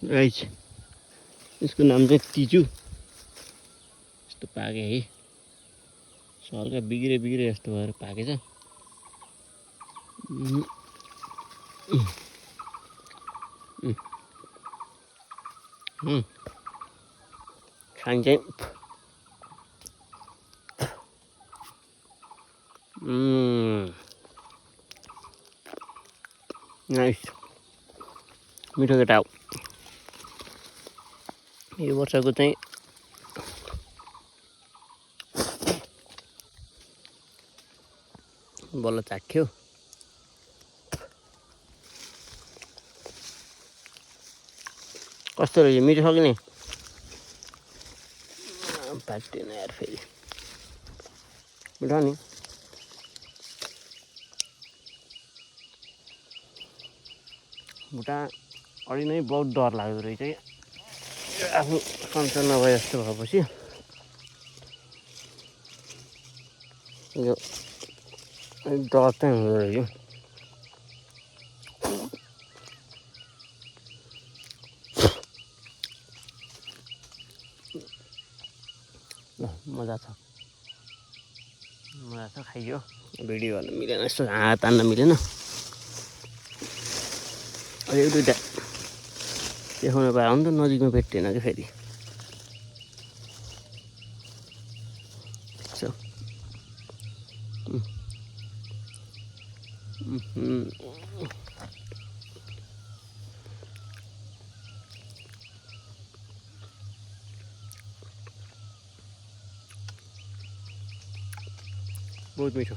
रहेछ। यसको नाम चाहिँ तिजु। यस्तो पाके है, हल्का बिग्रे जस्तो भएर पाकेछ। खान्छ। नाइस, मिठो केटा हो। यो वर्षको चाहिँ बल्ल चाख्यो। कस्तो रहेछ, मिठो छ कि नि? पाक्दैन यार फेरि, मिठो नि। भुटा अघि नै बहुत डर लाग्दो रहेछ कि, आफू सन्चो नभए जस्तो भएपछि यो डर चाहिँ हुँदो रहेछ। मजा छ, खाइयो। भिडियो गर्न मिलेन, यस्तो हात तान्न मिलेन। एक दुईवटा देखाउन पाए हो नि त, नजिकमा भेट्टेन कि फेरि। बहुत मिठो।